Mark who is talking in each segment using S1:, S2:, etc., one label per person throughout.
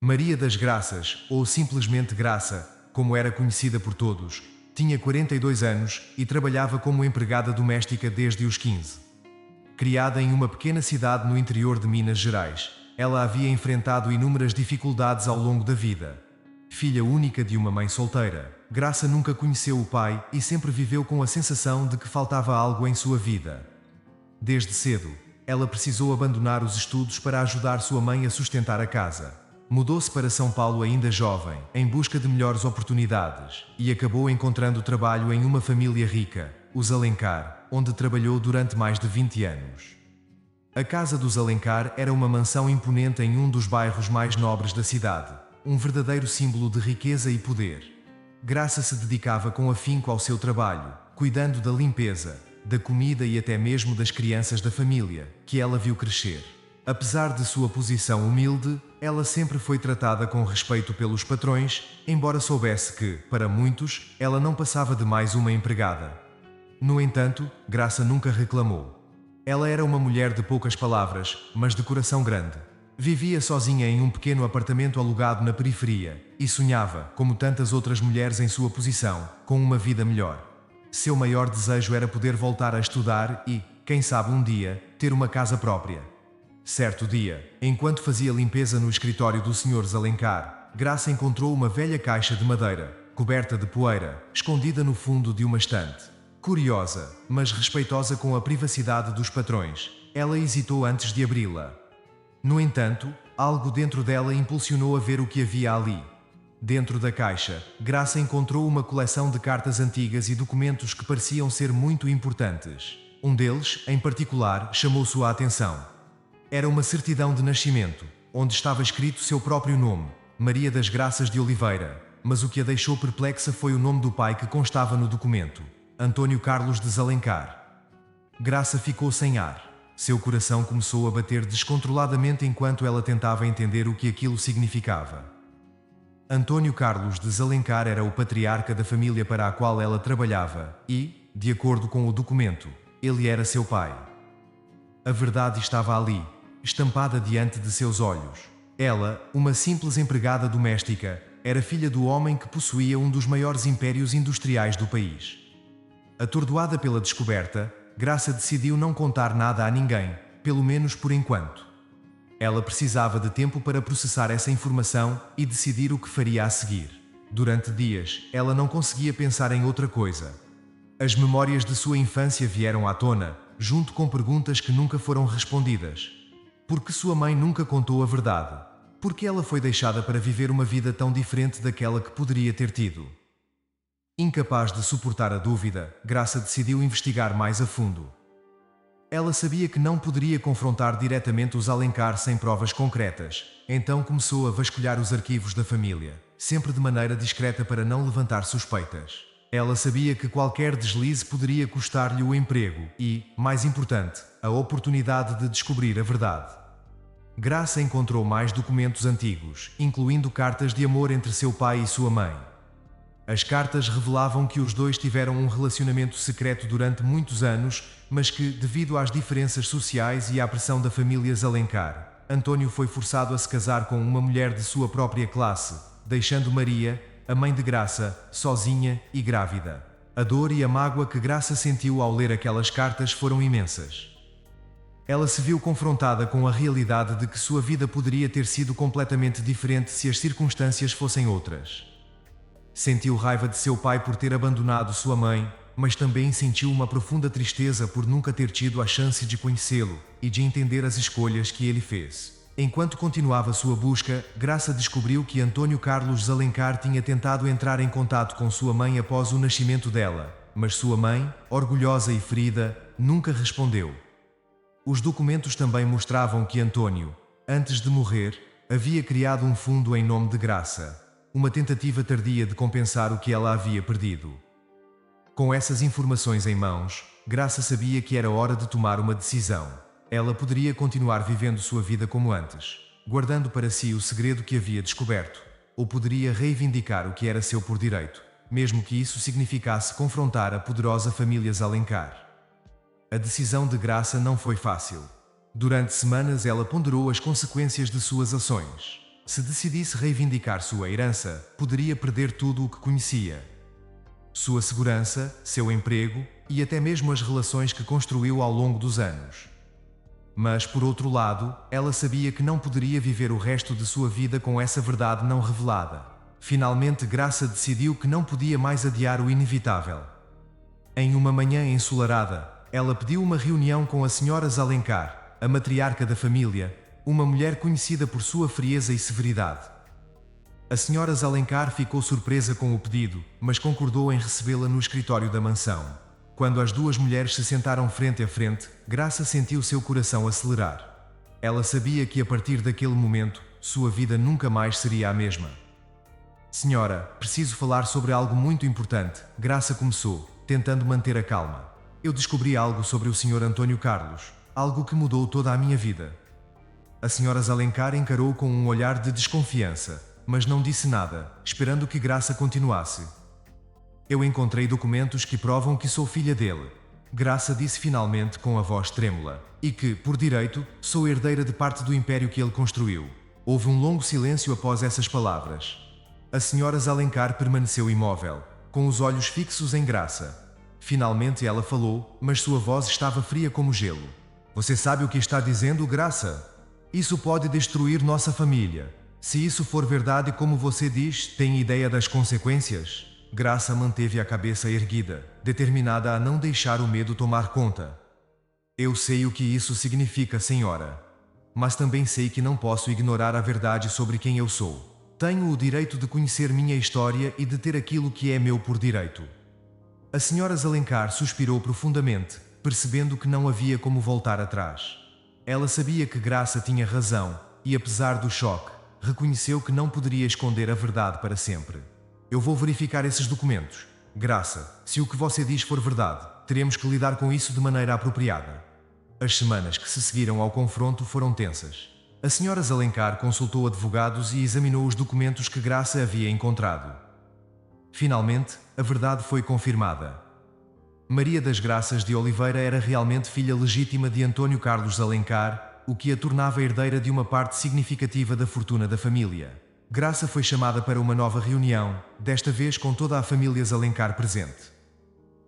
S1: Maria das Graças, ou simplesmente Graça, como era conhecida por todos, tinha 42 anos e trabalhava como empregada doméstica desde os 15. Criada em uma pequena cidade no interior de Minas Gerais, ela havia enfrentado inúmeras dificuldades ao longo da vida. Filha única de uma mãe solteira, Graça nunca conheceu o pai e sempre viveu com a sensação de que faltava algo em sua vida. Desde cedo, ela precisou abandonar os estudos para ajudar sua mãe a sustentar a casa. Mudou-se para São Paulo ainda jovem, em busca de melhores oportunidades, e acabou encontrando trabalho em uma família rica, os Alencar, onde trabalhou durante mais de 20 anos. A casa dos Alencar era uma mansão imponente em um dos bairros mais nobres da cidade, um verdadeiro símbolo de riqueza e poder. Graça se dedicava com afinco ao seu trabalho, cuidando da limpeza, da comida e até mesmo das crianças da família, que ela viu crescer. Apesar de sua posição humilde, ela sempre foi tratada com respeito pelos patrões, embora soubesse que, para muitos, ela não passava de mais uma empregada. No entanto, Graça nunca reclamou. Ela era uma mulher de poucas palavras, mas de coração grande. Vivia sozinha em um pequeno apartamento alugado na periferia, e sonhava, como tantas outras mulheres em sua posição, com uma vida melhor. Seu maior desejo era poder voltar a estudar e, quem sabe um dia, ter uma casa própria. Certo dia, enquanto fazia limpeza no escritório do Sr. Alencar, Graça encontrou uma velha caixa de madeira, coberta de poeira, escondida no fundo de uma estante. Curiosa, mas respeitosa com a privacidade dos patrões, ela hesitou antes de abri-la. No entanto, algo dentro dela impulsionou a ver o que havia ali. Dentro da caixa, Graça encontrou uma coleção de cartas antigas e documentos que pareciam ser muito importantes. Um deles, em particular, chamou sua atenção. Era uma certidão de nascimento, onde estava escrito seu próprio nome, Maria das Graças de Oliveira, mas o que a deixou perplexa foi o nome do pai que constava no documento, Antônio Carlos de Alencar. Graça ficou sem ar. Seu coração começou a bater descontroladamente enquanto ela tentava entender o que aquilo significava. Antônio Carlos de Alencar era o patriarca da família para a qual ela trabalhava e, de acordo com o documento, ele era seu pai. A verdade estava ali, estampada diante de seus olhos. Ela, uma simples empregada doméstica, era filha do homem que possuía um dos maiores impérios industriais do país. Atordoada pela descoberta, Graça decidiu não contar nada a ninguém, pelo menos por enquanto. Ela precisava de tempo para processar essa informação e decidir o que faria a seguir. Durante dias, ela não conseguia pensar em outra coisa. As memórias de sua infância vieram à tona, junto com perguntas que nunca foram respondidas. Por que sua mãe nunca contou a verdade? Por que ela foi deixada para viver uma vida tão diferente daquela que poderia ter tido? Incapaz de suportar a dúvida, Graça decidiu investigar mais a fundo. Ela sabia que não poderia confrontar diretamente os Alencar sem provas concretas, então começou a vasculhar os arquivos da família, sempre de maneira discreta para não levantar suspeitas. Ela sabia que qualquer deslize poderia custar-lhe o emprego e, mais importante, a oportunidade de descobrir a verdade. Graça encontrou mais documentos antigos, incluindo cartas de amor entre seu pai e sua mãe. As cartas revelavam que os dois tiveram um relacionamento secreto durante muitos anos, mas que, devido às diferenças sociais e à pressão da família Alencar, Antônio foi forçado a se casar com uma mulher de sua própria classe, deixando Maria, a mãe de Graça, sozinha e grávida. A dor e a mágoa que Graça sentiu ao ler aquelas cartas foram imensas. Ela se viu confrontada com a realidade de que sua vida poderia ter sido completamente diferente se as circunstâncias fossem outras. Sentiu raiva de seu pai por ter abandonado sua mãe, mas também sentiu uma profunda tristeza por nunca ter tido a chance de conhecê-lo e de entender as escolhas que ele fez. Enquanto continuava sua busca, Graça descobriu que Antônio Carlos Alencar tinha tentado entrar em contato com sua mãe após o nascimento dela, mas sua mãe, orgulhosa e ferida, nunca respondeu. Os documentos também mostravam que Antônio, antes de morrer, havia criado um fundo em nome de Graça, uma tentativa tardia de compensar o que ela havia perdido. Com essas informações em mãos, Graça sabia que era hora de tomar uma decisão. Ela poderia continuar vivendo sua vida como antes, guardando para si o segredo que havia descoberto, ou poderia reivindicar o que era seu por direito, mesmo que isso significasse confrontar a poderosa família Alencar. A decisão de Graça não foi fácil. Durante semanas ela ponderou as consequências de suas ações. Se decidisse reivindicar sua herança, poderia perder tudo o que conhecia. Sua segurança, seu emprego e até mesmo as relações que construiu ao longo dos anos. Mas, por outro lado, ela sabia que não poderia viver o resto de sua vida com essa verdade não revelada. Finalmente, Graça decidiu que não podia mais adiar o inevitável. Em uma manhã ensolarada, ela pediu uma reunião com a Sra. Alencar, a matriarca da família, uma mulher conhecida por sua frieza e severidade. A Sra. Alencar ficou surpresa com o pedido, mas concordou em recebê-la no escritório da mansão. Quando as duas mulheres se sentaram frente a frente, Graça sentiu seu coração acelerar. Ela sabia que a partir daquele momento, sua vida nunca mais seria a mesma. Senhora, preciso falar sobre algo muito importante, Graça começou, tentando manter a calma. Eu descobri algo sobre o Sr. Antônio Carlos, algo que mudou toda a minha vida. A Sra. Alencar encarou com um olhar de desconfiança, mas não disse nada, esperando que Graça continuasse. Eu encontrei documentos que provam que sou filha dele. Graça disse finalmente com a voz trêmula. E que, por direito, sou herdeira de parte do império que ele construiu. Houve um longo silêncio após essas palavras. A Sra. Alencar permaneceu imóvel, com os olhos fixos em Graça. Finalmente ela falou, mas sua voz estava fria como gelo. Você sabe o que está dizendo, Graça? Isso pode destruir nossa família. Se isso for verdade como você diz, tem ideia das consequências? Graça manteve a cabeça erguida, determinada a não deixar o medo tomar conta. Eu sei o que isso significa, senhora. Mas também sei que não posso ignorar a verdade sobre quem eu sou. Tenho o direito de conhecer minha história e de ter aquilo que é meu por direito. A Sra. Alencar suspirou profundamente, percebendo que não havia como voltar atrás. Ela sabia que Graça tinha razão, e apesar do choque, reconheceu que não poderia esconder a verdade para sempre. Eu vou verificar esses documentos. Graça, se o que você diz for verdade, teremos que lidar com isso de maneira apropriada. As semanas que se seguiram ao confronto foram tensas. A Sra. Alencar consultou advogados e examinou os documentos que Graça havia encontrado. Finalmente, a verdade foi confirmada. Maria das Graças de Oliveira era realmente filha legítima de Antônio Carlos Alencar, o que a tornava herdeira de uma parte significativa da fortuna da família. Graça foi chamada para uma nova reunião, desta vez com toda a família Alencar presente.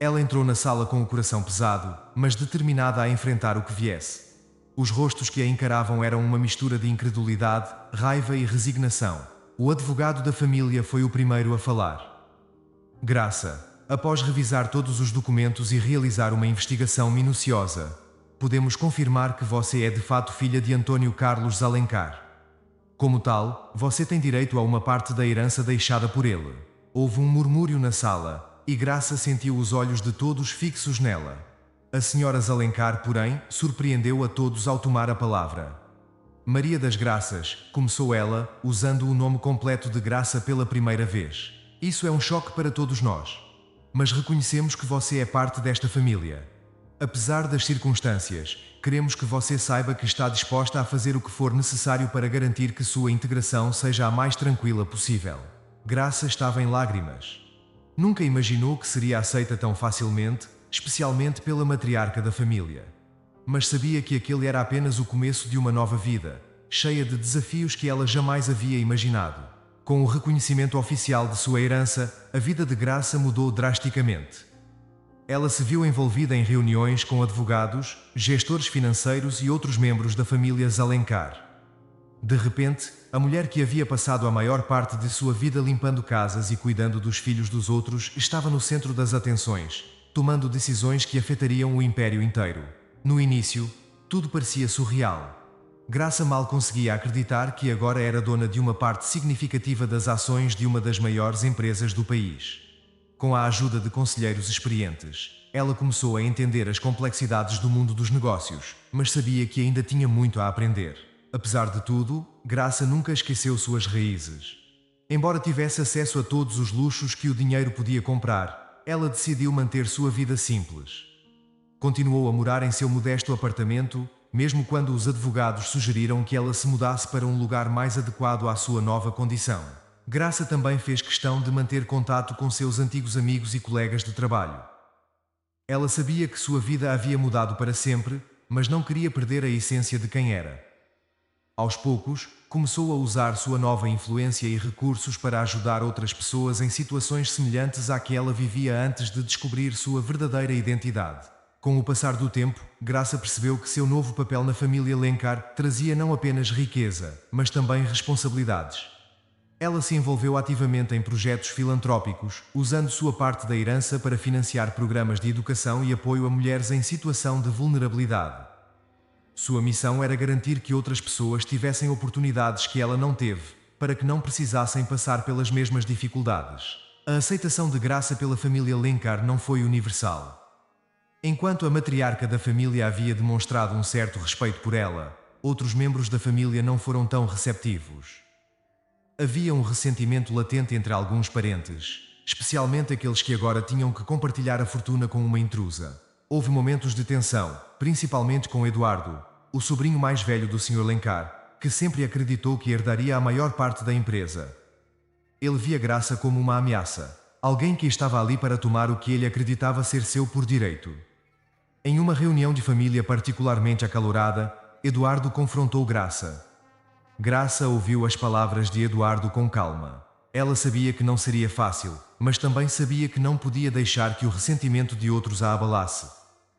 S1: Ela entrou na sala com o coração pesado, mas determinada a enfrentar o que viesse. Os rostos que a encaravam eram uma mistura de incredulidade, raiva e resignação. O advogado da família foi o primeiro a falar. Graça, após revisar todos os documentos e realizar uma investigação minuciosa, podemos confirmar que você é de fato filha de Antônio Carlos Alencar. Como tal, você tem direito a uma parte da herança deixada por ele. Houve um murmúrio na sala, e Graça sentiu os olhos de todos fixos nela. A Sra. Alencar, porém, surpreendeu a todos ao tomar a palavra. Maria das Graças, começou ela, usando o nome completo de Graça pela primeira vez. Isso é um choque para todos nós. Mas reconhecemos que você é parte desta família. Apesar das circunstâncias, queremos que você saiba que está disposta a fazer o que for necessário para garantir que sua integração seja a mais tranquila possível. Graça estava em lágrimas. Nunca imaginou que seria aceita tão facilmente, especialmente pela matriarca da família. Mas sabia que aquele era apenas o começo de uma nova vida, cheia de desafios que ela jamais havia imaginado. Com o reconhecimento oficial de sua herança, a vida de Graça mudou drasticamente. Ela se viu envolvida em reuniões com advogados, gestores financeiros e outros membros da família Alencar. De repente, a mulher que havia passado a maior parte de sua vida limpando casas e cuidando dos filhos dos outros estava no centro das atenções, tomando decisões que afetariam o império inteiro. No início, tudo parecia surreal. Graça mal conseguia acreditar que agora era dona de uma parte significativa das ações de uma das maiores empresas do país. Com a ajuda de conselheiros experientes, ela começou a entender as complexidades do mundo dos negócios, mas sabia que ainda tinha muito a aprender. Apesar de tudo, Graça nunca esqueceu suas raízes. Embora tivesse acesso a todos os luxos que o dinheiro podia comprar, ela decidiu manter sua vida simples. Continuou a morar em seu modesto apartamento, mesmo quando os advogados sugeriram que ela se mudasse para um lugar mais adequado à sua nova condição. Graça também fez questão de manter contato com seus antigos amigos e colegas de trabalho. Ela sabia que sua vida havia mudado para sempre, mas não queria perder a essência de quem era. Aos poucos, começou a usar sua nova influência e recursos para ajudar outras pessoas em situações semelhantes à que ela vivia antes de descobrir sua verdadeira identidade. Com o passar do tempo, Graça percebeu que seu novo papel na família Lencar trazia não apenas riqueza, mas também responsabilidades. Ela se envolveu ativamente em projetos filantrópicos, usando sua parte da herança para financiar programas de educação e apoio a mulheres em situação de vulnerabilidade. Sua missão era garantir que outras pessoas tivessem oportunidades que ela não teve, para que não precisassem passar pelas mesmas dificuldades. A aceitação de Graça pela família Lencar não foi universal. Enquanto a matriarca da família havia demonstrado um certo respeito por ela, outros membros da família não foram tão receptivos. Havia um ressentimento latente entre alguns parentes, especialmente aqueles que agora tinham que compartilhar a fortuna com uma intrusa. Houve momentos de tensão, principalmente com Eduardo, o sobrinho mais velho do Sr. Lencar, que sempre acreditou que herdaria a maior parte da empresa. Ele via Graça como uma ameaça, alguém que estava ali para tomar o que ele acreditava ser seu por direito. Em uma reunião de família particularmente acalorada, Eduardo confrontou Graça. Graça ouviu as palavras de Eduardo com calma. Ela sabia que não seria fácil, mas também sabia que não podia deixar que o ressentimento de outros a abalasse.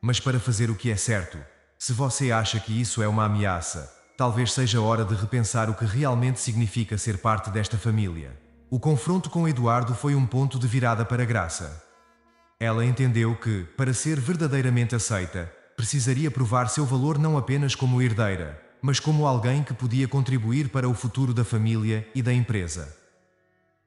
S1: Mas para fazer o que é certo, se você acha que isso é uma ameaça, talvez seja hora de repensar o que realmente significa ser parte desta família. O confronto com Eduardo foi um ponto de virada para Graça. Ela entendeu que, para ser verdadeiramente aceita, precisaria provar seu valor não apenas como herdeira, mas como alguém que podia contribuir para o futuro da família e da empresa.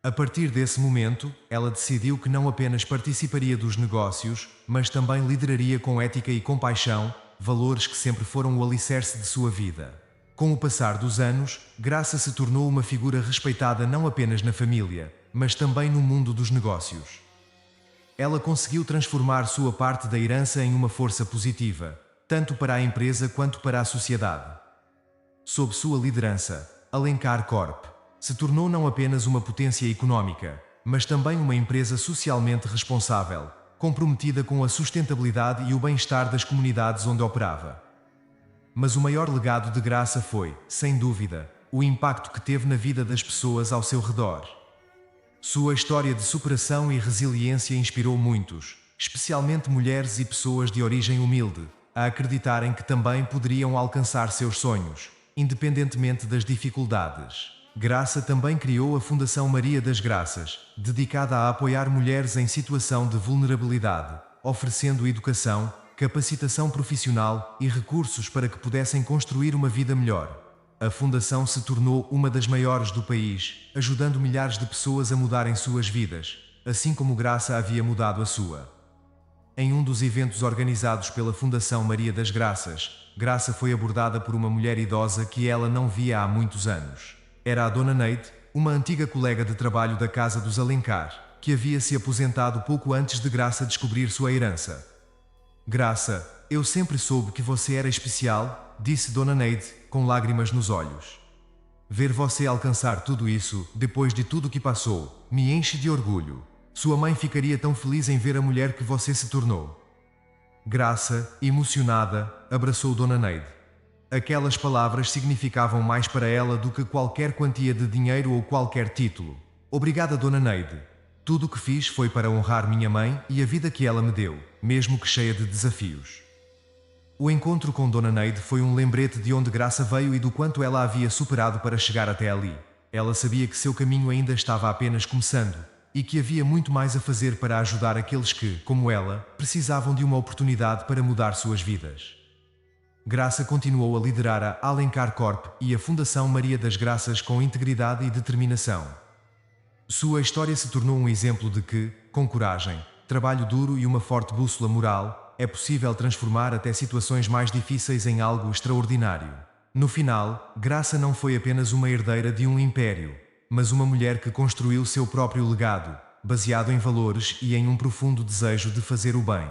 S1: A partir desse momento, ela decidiu que não apenas participaria dos negócios, mas também lideraria com ética e compaixão, valores que sempre foram o alicerce de sua vida. Com o passar dos anos, Graça se tornou uma figura respeitada não apenas na família, mas também no mundo dos negócios. Ela conseguiu transformar sua parte da herança em uma força positiva, tanto para a empresa quanto para a sociedade. Sob sua liderança, a Lencar Corp se tornou não apenas uma potência económica, mas também uma empresa socialmente responsável, comprometida com a sustentabilidade e o bem-estar das comunidades onde operava. Mas o maior legado de Graça foi, sem dúvida, o impacto que teve na vida das pessoas ao seu redor. Sua história de superação e resiliência inspirou muitos, especialmente mulheres e pessoas de origem humilde, a acreditarem que também poderiam alcançar seus sonhos, independentemente das dificuldades. Graça também criou a Fundação Maria das Graças, dedicada a apoiar mulheres em situação de vulnerabilidade, oferecendo educação, capacitação profissional e recursos para que pudessem construir uma vida melhor. A fundação se tornou uma das maiores do país, ajudando milhares de pessoas a mudarem suas vidas, assim como Graça havia mudado a sua. Em um dos eventos organizados pela Fundação Maria das Graças, Graça foi abordada por uma mulher idosa que ela não via há muitos anos. Era a Dona Neide, uma antiga colega de trabalho da Casa dos Alencar, que havia se aposentado pouco antes de Graça descobrir sua herança. Graça, eu sempre soube que você era especial, disse Dona Neide, com lágrimas nos olhos. Ver você alcançar tudo isso, depois de tudo que passou, me enche de orgulho. Sua mãe ficaria tão feliz em ver a mulher que você se tornou. Graça, emocionada, abraçou Dona Neide. Aquelas palavras significavam mais para ela do que qualquer quantia de dinheiro ou qualquer título. Obrigada, Dona Neide. Tudo o que fiz foi para honrar minha mãe e a vida que ela me deu, mesmo que cheia de desafios. O encontro com Dona Neide foi um lembrete de onde Graça veio e do quanto ela havia superado para chegar até ali. Ela sabia que seu caminho ainda estava apenas começando, e que havia muito mais a fazer para ajudar aqueles que, como ela, precisavam de uma oportunidade para mudar suas vidas. Graça continuou a liderar a Alencar Corp e a Fundação Maria das Graças com integridade e determinação. Sua história se tornou um exemplo de que, com coragem, trabalho duro e uma forte bússola moral, é possível transformar até situações mais difíceis em algo extraordinário. No final, Graça não foi apenas uma herdeira de um império, mas uma mulher que construiu seu próprio legado, baseado em valores e em um profundo desejo de fazer o bem.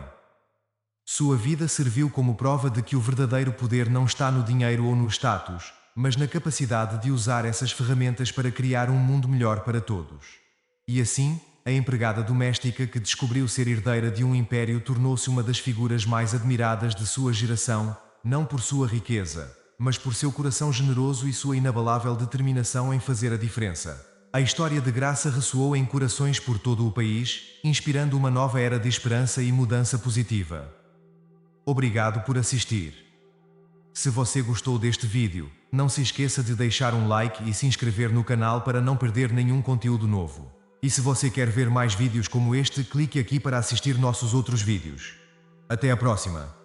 S1: Sua vida serviu como prova de que o verdadeiro poder não está no dinheiro ou no status, mas na capacidade de usar essas ferramentas para criar um mundo melhor para todos. E assim, a empregada doméstica que descobriu ser herdeira de um império tornou-se uma das figuras mais admiradas de sua geração, não por sua riqueza, mas por seu coração generoso e sua inabalável determinação em fazer a diferença. A história de Graça ressoou em corações por todo o país, inspirando uma nova era de esperança e mudança positiva. Obrigado por assistir. Se você gostou deste vídeo, não se esqueça de deixar um like e se inscrever no canal para não perder nenhum conteúdo novo. E se você quer ver mais vídeos como este, clique aqui para assistir nossos outros vídeos. Até a próxima!